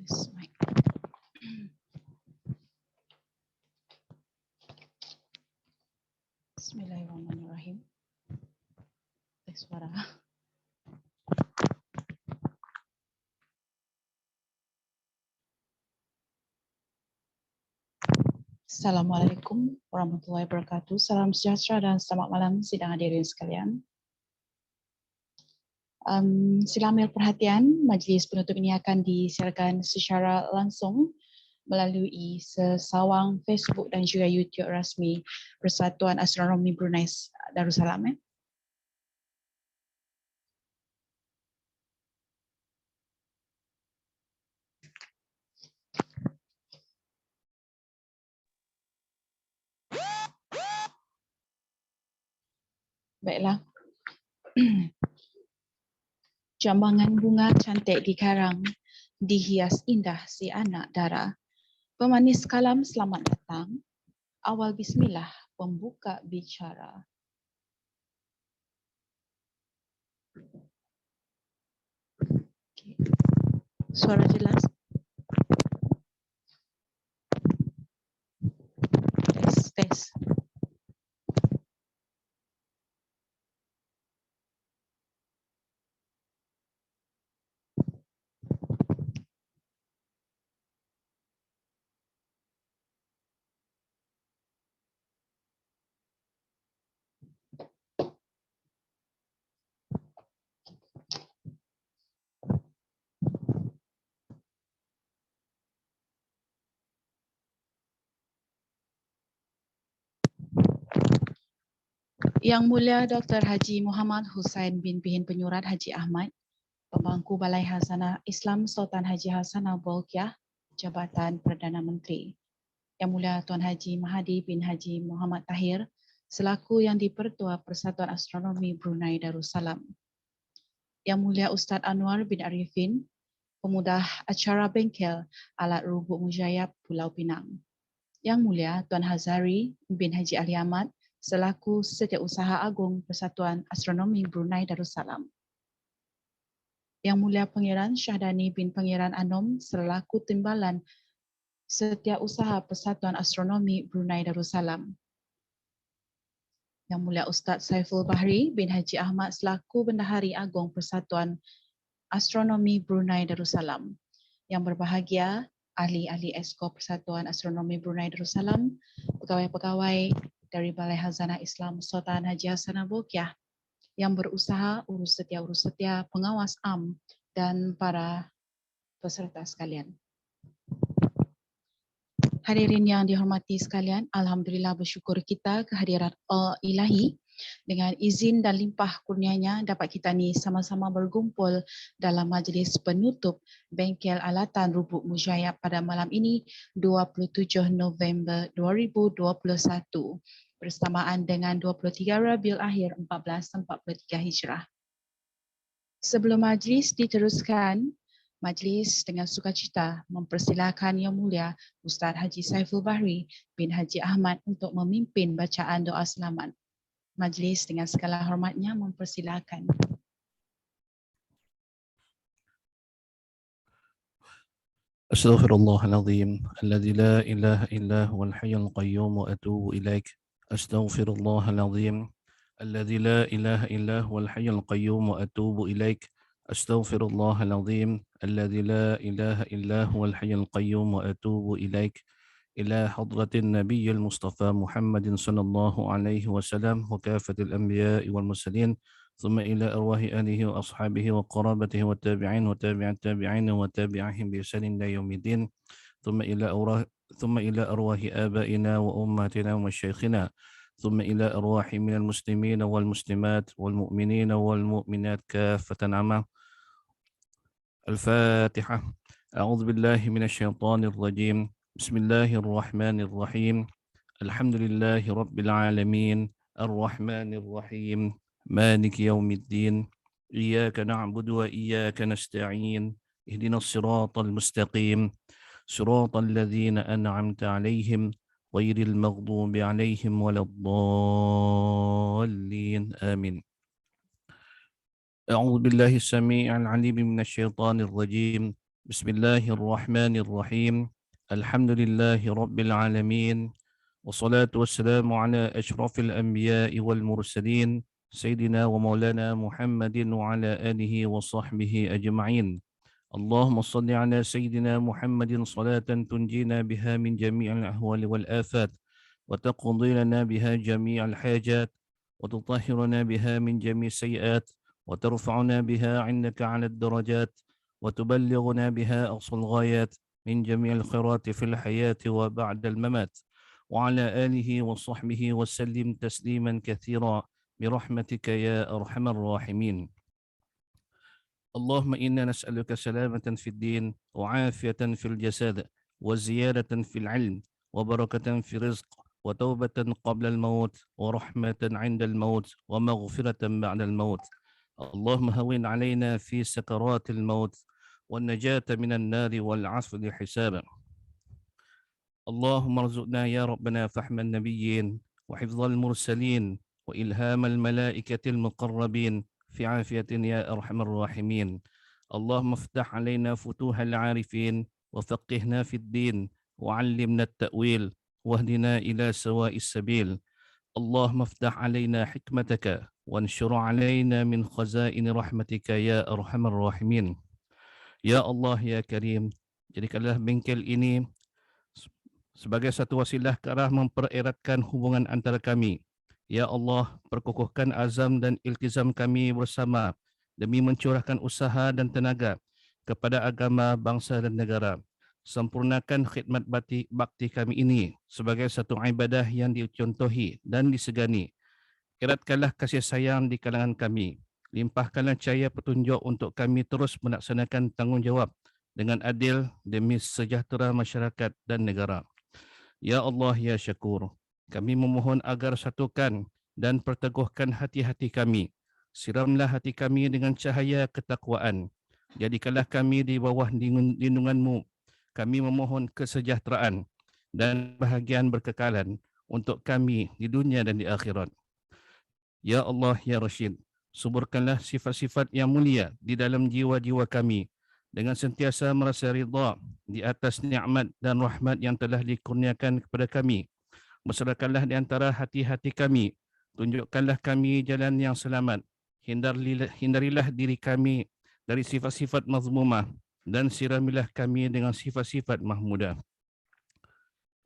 This mic. Bismillahirrahmanirrahim. Tes suara. Assalamualaikum warahmatullahi wabarakatuh. Salam sejahtera dan selamat malam sidang hadirin sekalian. Sila ambil perhatian, majlis penutup ini akan disiarkan secara langsung melalui sesawang Facebook dan juga YouTube rasmi Persatuan Astronomi Brunei Darussalam. Baiklah. Jambangan bunga cantik di karang, dihias indah si anak dara. Pemanis kalam selamat datang, awal bismillah pembuka bicara. Okay. Suara jelas? Tes. Yang Mulia Dr. Haji Muhammad Hussain bin Pihin Penyurat Haji Ahmad, Pemangku Balai Khazanah Islam Sultan Haji Hassanal Bolkiah, Jabatan Perdana Menteri. Yang Mulia Tuan Haji Mahdi bin Haji Muhammad Tahir, selaku Yang di-Pertua Persatuan Astronomi Brunei Darussalam. Yang Mulia Ustaz Anwar bin Arifin, Pemudah Acara Bengkel Alat Rubuk Mujayab Pulau Pinang. Yang Mulia Tuan Hazari bin Haji Ali Ahmad, selaku Setiausaha Agung Persatuan Astronomi Brunei Darussalam. Yang Mulia Pangeran Syahdani bin Pangeran Anom, selaku Timbalan Setiausaha Persatuan Astronomi Brunei Darussalam. Yang Mulia Ustaz Saiful Bahri bin Haji Ahmad, selaku Bendahari Agung Persatuan Astronomi Brunei Darussalam. Yang berbahagia ahli-ahli Esko Persatuan Astronomi Brunei Darussalam, pegawai-pegawai dari Balai Khazanah Islam Sultan Haji Hassanal Bolkiah yang berusaha, urus setia, pengawas am dan para peserta sekalian. Hadirin yang dihormati sekalian, alhamdulillah bersyukur kita kehadiran Allah Ilahi dengan izin dan limpah kurnianya dapat kita ni sama-sama berkumpul dalam majlis penutup Bengkel Alatan Rubuk Mujayab pada malam ini 27 November 2021 bersamaan dengan 23 Rabiul Akhir 1443 Hijrah. Sebelum majlis diteruskan, majlis dengan sukacita mempersilakan Yang Mulia Ustaz Haji Saiful Bahri bin Haji Ahmad untuk memimpin bacaan doa selamat. Majlis dengan segala hormatnya mempersilakan. Astaghfirullahaladzim, alladzi la ilaha illa huwal hayyul qayyum wa atubu ilaik. Astaghfirullahaladzim, alladzi la ilaha illa huwal hayyul qayyum wa atubu ilaik. Astaghfirullahaladzim, alladzi la ilaha illa huwal hayyul qayyum wa atubu ilaik. إلى حضرة النبي المصطفى محمد صلى الله عليه وسلم وكافة الأنبياء والمرسلين ثم إلى أرواح آله وأصحابه وقرابته والتابعين وتابع التابعين وتابعهم بإحسان إلى يوم الدين ثم إلى أرواح آبائنا وأمهاتنا ومشايخنا ثم إلى أرواح من المسلمين والمسلمات والمؤمنين والمؤمنات كافة عامة. الفاتحة. أعوذ بالله من الشيطان الرجيم. بسم الله الرحمن الرحيم. الحمد لله رب العالمين الرحمن الرحيم مالك يوم الدين إياك نعبد وإياك نستعين اهدنا الصراط المستقيم صراط الذين أنعمت عليهم غير المغضوب عليهم ولا الضالين آمين. أعوذ بالله السميع العليم من الشيطان الرجيم. بسم الله الرحمن الرحيم. الحمد لله رب العالمين، والصلاة والسلام على أشرف الأنبياء والمرسلين سيدنا ومولانا محمد وعلى آله وصحبه أجمعين. اللهم صل على سيدنا محمد صلاة تنجينا بها من جميع الأهوال والآفات، وتقضي لنا بها جميع الحاجات، وتطهرنا بها من جميع السيئات، وترفعنا بها عندك على الدرجات، وتبلغنا بها أقصى الغايات من جميع الخيرات في الحياة وبعد الممات، وعلى آله وصحبه وسلم تسليما كثيرا برحمتك يا أرحم الراحمين. اللهم إنا نسألك سلامة في الدين، وعافية في الجسد، وزيادة في العلم، وبركة في الرزق، وتوبة قبل الموت، ورحمة عند الموت، ومغفرة بعد الموت. اللهم هون علينا في سكرات الموت، والنجاة من النار والعفو حسابا. اللهم ارزقنا يا ربنا فهم النبيين، وحفظ المرسلين، وإلهام الملائكة المقربين في عافية يا أرحم الراحمين. اللهم افتح علينا فتوح العارفين، وفقهنا في الدين، وعلمنا التأويل، واهدنا إلى سواء السبيل. اللهم افتح علينا حكمتك، وانشر علينا من خزائن رحمتك يا أرحم الراحمين. Ya Allah, ya Karim, jadikanlah bengkel ini sebagai satu wasilah ke arah mempereratkan hubungan antara kami. Ya Allah, perkukuhkan azam dan iltizam kami bersama demi mencurahkan usaha dan tenaga kepada agama, bangsa dan negara. Sempurnakan khidmat bakti kami ini sebagai satu ibadah yang dicontohi dan disegani. Eratkanlah kasih sayang di kalangan kami. Limpahkanlah cahaya petunjuk untuk kami terus melaksanakan tanggungjawab dengan adil demi sejahtera masyarakat dan negara. Ya Allah, ya Syakur, kami memohon agar satukan dan perteguhkan hati-hati kami. Siramlah hati kami dengan cahaya ketakwaan. Jadikanlah kami di bawah lindungan-Mu. Kami memohon kesejahteraan dan bahagian berkekalan untuk kami di dunia dan di akhirat. Ya Allah, ya Rashid, suburkanlah sifat-sifat yang mulia di dalam jiwa-jiwa kami dengan sentiasa merasa ridha di atas nikmat dan rahmat yang telah dikurniakan kepada kami. Berserakanlah di antara hati-hati kami, tunjukkanlah kami jalan yang selamat, hindarilah diri kami dari sifat-sifat mazmumah, dan siramilah kami dengan sifat-sifat mahmudah.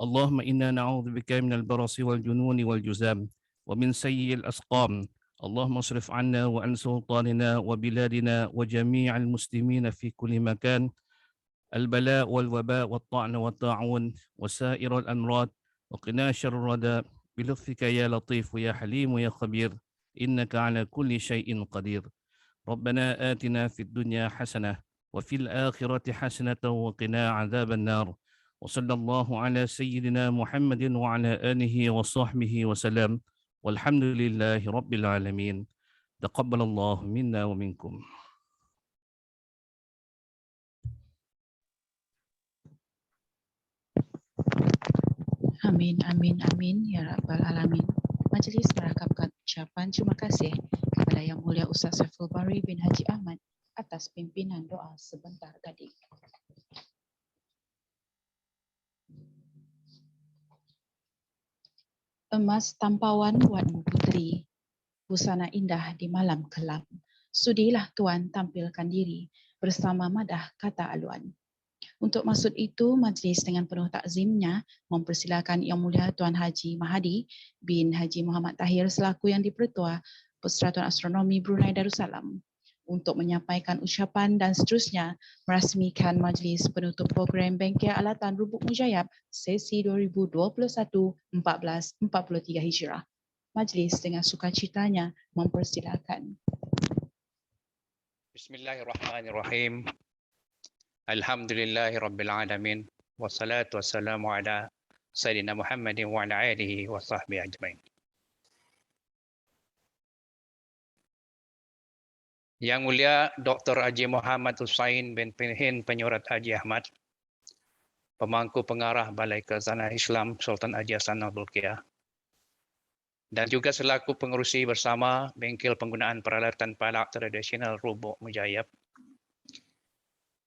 Allahumma inna na'udzubika minal barasi wal jununi wal juzam ومن سيء الأسقام. اللهم اصرف عنا وعن سلطاننا وبلادنا وجميع المسلمين في كل مكان البلاء والوباء والطعن والطاعون وسائر الأمراض، وقنا شر الردى بلطفك يا لطيف يا حليم يا خبير، إنك على كل شيء قدير. ربنا آتنا في الدنيا حسنة وفي الآخرة حسنة وقنا عذاب النار. وصلى الله على سيدنا محمد وعلى آله وصحبه وسلم، والحمد لله رب العالمين. تقبل الله منا ومنكم. Amin, amin, amin, ya Rabbal Alamin. Majlis merakapkan ucapan terima kasih kepada Yang Mulia Ustaz Saiful Bahri bin Haji Ahmad atas pimpinan doa sebentar tadi. Emas tampawan buatmu puteri, busana indah di malam kelam. Sudilah tuan tampilkan diri bersama madah kata aluan. Untuk maksud itu, majlis dengan penuh takzimnya mempersilakan Yang Mulia Tuan Haji Mahadi bin Haji Muhammad Tahir selaku Yang di-Pertua Persatuan Astronomi Brunei Darussalam untuk menyampaikan ucapan dan seterusnya merasmikan majlis penutup program Bengkel Alatan Rubuk Mujayab sesi 2021-1443 Hijrah. Majlis dengan sukacitanya mempersilakan. Bismillahirrahmanirrahim. Alhamdulillahirabbil alamin. Wassalatu wassalamu ala sayyidina Muhammadin wa ala alihi wa sahbihi ajmain. Yang Mulia Dr. Haji Muhammad Hussain bin Penyurat Haji Ahmad, Pemangku Pengarah Balai Khazanah Islam Sultan Haji Hassanal Bolkiah, dan juga selaku pengerusi bersama Bengkel Penggunaan Peralatan Palak Tradisional Rubuk Mujayab,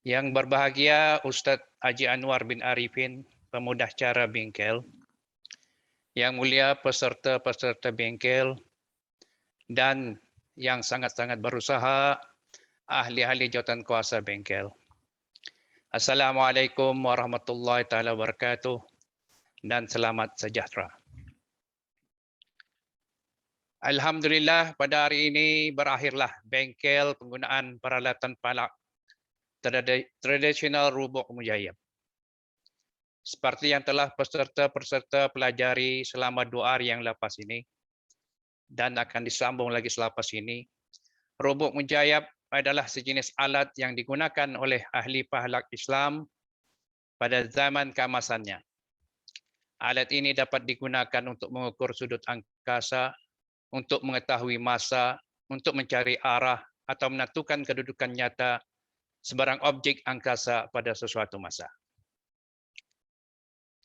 Yang berbahagia Ustadz Haji Anwar bin Arifin, pemudah cara bengkel. Yang mulia peserta-peserta bengkel dan yang sangat-sangat berusaha, ahli-ahli jawatan kuasa bengkel. Assalamualaikum warahmatullahi taala wabarakatuh dan selamat sejahtera. Alhamdulillah pada hari ini berakhirlah bengkel penggunaan peralatan palak tradisional Rubuk Mujayyab. Seperti yang telah peserta-peserta pelajari selama 2 hari yang lepas ini dan akan disambung lagi selepas ini, Rubuk Mujayyab adalah sejenis alat yang digunakan oleh ahli pahlak Islam pada zaman keemasannya. Alat ini dapat digunakan untuk mengukur sudut angkasa, untuk mengetahui masa, untuk mencari arah atau menentukan kedudukan nyata sebarang objek angkasa pada sesuatu masa.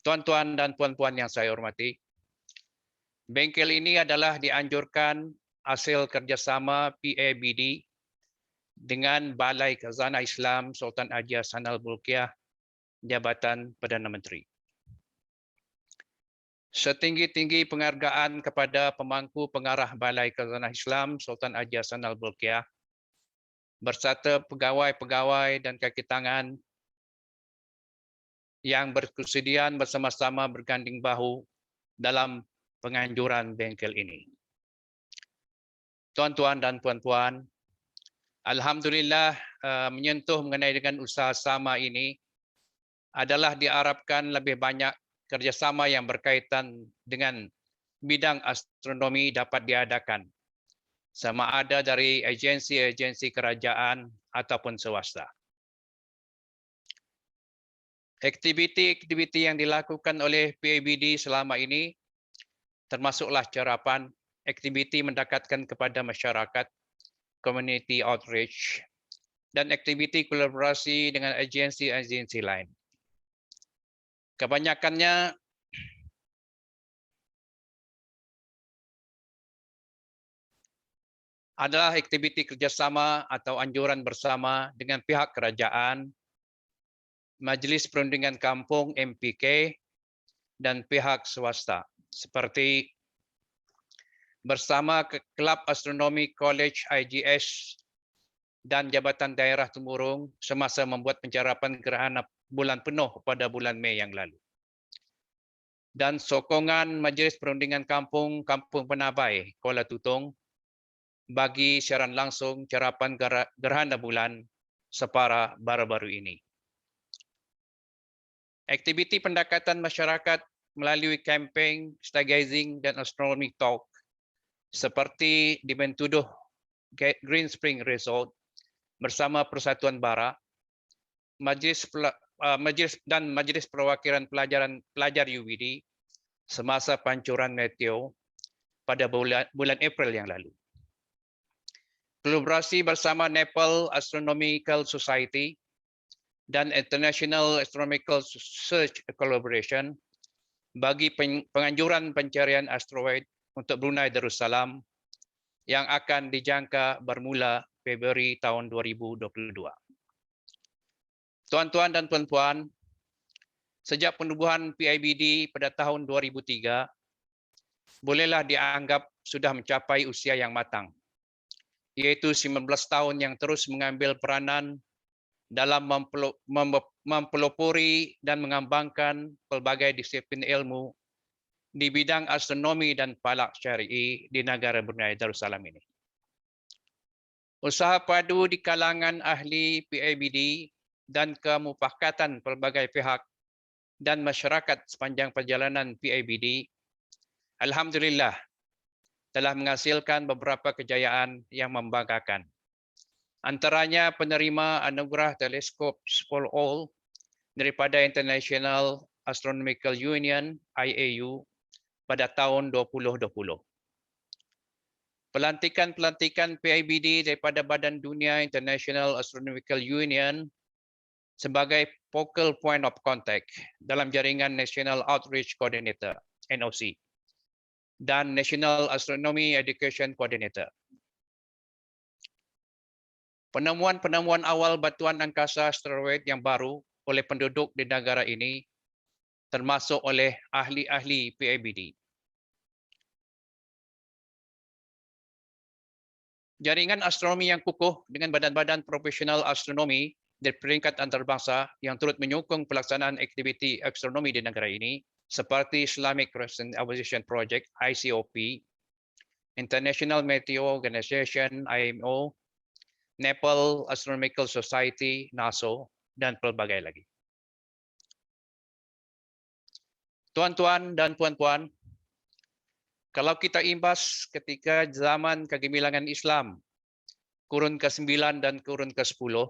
Tuan-tuan dan puan-puan yang saya hormati, bengkel ini adalah dianjurkan hasil kerjasama PABD dengan Balai Khazanah Islam Sultan Haji Hassanal Bolkiah, Jabatan Perdana Menteri. Setinggi-tinggi penghargaan kepada pemangku pengarah Balai Khazanah Islam Sultan Haji Hassanal Bolkiah berserta pegawai-pegawai dan kaki tangan yang berkesudian bersama-sama berganding bahu dalam penganjuran bengkel ini. Tuan-tuan dan puan-puan, alhamdulillah menyentuh mengenai dengan usaha sama ini adalah diharapkan lebih banyak kerjasama yang berkaitan dengan bidang astronomi dapat diadakan, sama ada dari agensi-agensi kerajaan ataupun swasta. Aktiviti-aktiviti yang dilakukan oleh PABD selama ini termasuklah carapan, aktiviti mendekatkan kepada masyarakat, community outreach, dan aktiviti kolaborasi dengan agensi-agensi lain. Kebanyakannya adalah aktiviti kerjasama atau anjuran bersama dengan pihak kerajaan, Majlis Perundingan Kampung MPK, dan pihak swasta seperti bersama Kelab Astronomi College IGS dan Jabatan Daerah Temurung semasa membuat pencarapan gerhana bulan penuh pada bulan Mei yang lalu. Dan sokongan Majlis Perundingan Kampung Penabai Kuala Tutong bagi siaran langsung carapan gerhana bulan Separa baru-baru ini. Aktiviti pendekatan masyarakat melalui campaign, stargazing dan astronomy talk seperti di Bentuduh Green Spring Resort bersama Persatuan Bara, Majlis Perwakilan Pelajar UBD semasa pancuran meteo pada bulan April yang lalu. Kolaborasi bersama Nepal Astronomical Society dan International Astronomical Search Collaboration bagi penganjuran pencarian asteroid untuk Brunei Darussalam yang akan dijangka bermula Februari tahun 2022. Tuan-tuan dan puan-puan, sejak penubuhan PABD pada tahun 2003, bolehlah dianggap sudah mencapai usia yang matang, yaitu 19 tahun yang terus mengambil peranan dalam mempelopori dan mengembangkan pelbagai disiplin ilmu di bidang astronomi dan falak syar'i di negara Brunei Darussalam ini. Usaha padu di kalangan ahli PABD dan kemufakatan pelbagai pihak dan masyarakat sepanjang perjalanan PABD, alhamdulillah telah menghasilkan beberapa kejayaan yang membanggakan. Antaranya penerima anugerah teleskop Spall-All daripada International Astronomical Union IAU pada tahun 2020. Pelantikan PABD daripada Badan Dunia International Astronomical Union sebagai focal point of contact dalam jaringan National Outreach Coordinator NOC dan National Astronomy Education Coordinator. Penemuan-penemuan awal batuan angkasa asteroid yang baru oleh penduduk di negara ini, termasuk oleh ahli-ahli PIBD. Jaringan astronomi yang kukuh dengan badan-badan profesional astronomi dari peringkat antarabangsa yang turut menyokong pelaksanaan aktiviti astronomi di negara ini, seperti Islamic Crescent Observation Project (ICOP), International Meteor Organization (IMO), Nepal Astronomical Society (NASO), dan pelbagai lagi. Tuan-tuan dan puan-puan, kalau kita imbas ketika zaman kegemilangan Islam, kurun ke-9 dan kurun ke-10,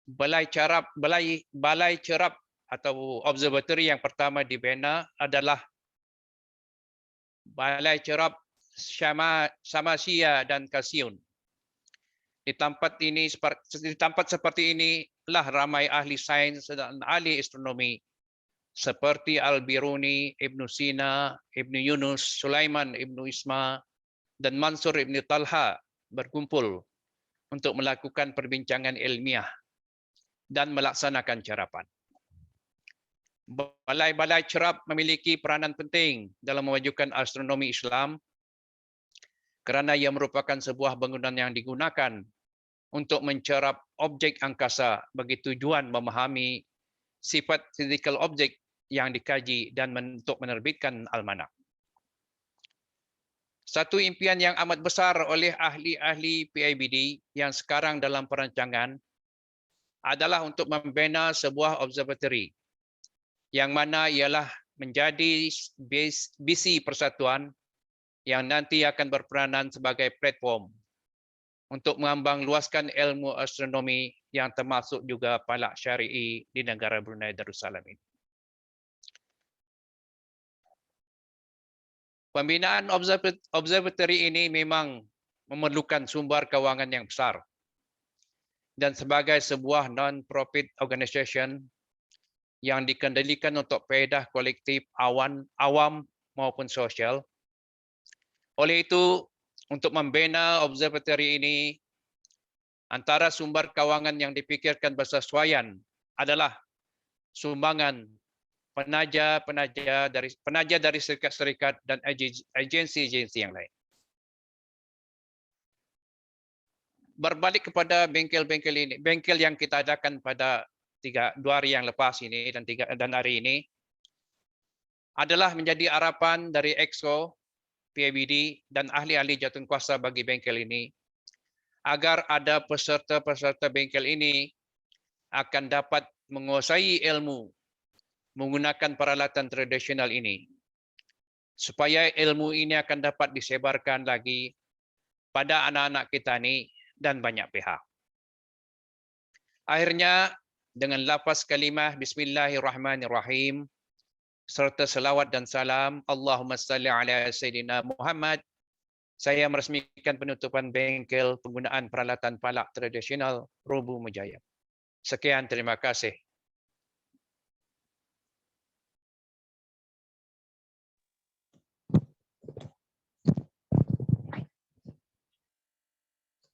Balai Cerap atau observatory yang pertama dibina adalah Balai Cerap Samasia dan Kasiun. Di tempat seperti ini lah ramai ahli sains dan ahli astronomi seperti Al-Biruni, Ibnu Sina, Ibnu Yunus, Sulaiman Ibnu Isma, dan Mansur Ibnu Talha berkumpul untuk melakukan perbincangan ilmiah dan melaksanakan cerapan. Balai-balai cerap memiliki peranan penting dalam memajukan astronomi Islam kerana ia merupakan sebuah bangunan yang digunakan untuk mencerap objek angkasa bagi tujuan memahami sifat fizikal objek yang dikaji dan untuk menerbitkan almanak. Satu impian yang amat besar oleh ahli-ahli PIBD yang sekarang dalam perancangan adalah untuk membina sebuah observatory yang mana ialah menjadi bisi persatuan yang nanti akan berperanan sebagai platform untuk mengembang luaskan ilmu astronomi yang termasuk juga falak syari'i di negara Brunei Darussalam ini. Pembinaan observatory ini memang memerlukan sumber kewangan yang besar. Dan sebagai sebuah non-profit organisation yang dikendalikan untuk faedah kolektif awam maupun sosial. Oleh itu, untuk membina observatory ini, antara sumber kewangan yang dipikirkan bersesuaian adalah sumbangan penaja dari syarikat-syarikat dan agensi-agensi yang lain. Berbalik kepada bengkel-bengkel ini, bengkel yang kita adakan pada 2 hari yang lepas ini dan hari ini adalah menjadi harapan dari Exco, PIBD dan ahli-ahli jawatankuasa bagi bengkel ini agar ada peserta-peserta bengkel ini akan dapat menguasai ilmu menggunakan peralatan tradisional ini supaya ilmu ini akan dapat disebarkan lagi pada anak-anak kita ini dan banyak pihak. Akhirnya dengan lafaz kalimah Bismillahirrahmanirrahim serta selawat dan salam Allahumma salli ala Sayyidina Muhammad, saya meresmikan penutupan bengkel penggunaan peralatan falak tradisional Robu Mujayab. Sekian, terima kasih.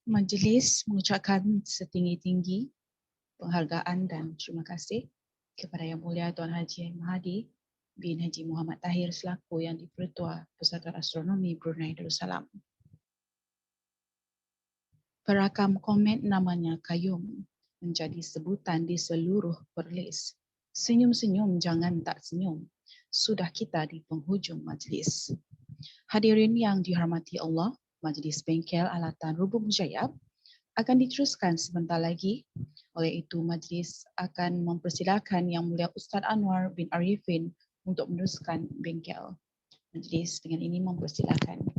Majlis mengucapkan setinggi-tinggi penghargaan dan terima kasih kepada Yang Mulia Tuan Haji Mahathir bin Haji Muhammad Tahir selaku Yang di-Pertua Persatuan Astronomi Brunei Darussalam. Perakam komen namanya Qayyum menjadi sebutan di seluruh Perlis. Senyum-senyum jangan tak senyum. Sudah kita di penghujung majlis. Hadirin yang dihormati Allah, Majlis Bengkel Alatan Robu Mujayab akan diteruskan sebentar lagi. Oleh itu, majlis akan mempersilakan Yang Mulia Ustaz Anwar bin Arifin untuk meneruskan bengkel. Majlis dengan ini mempersilakan.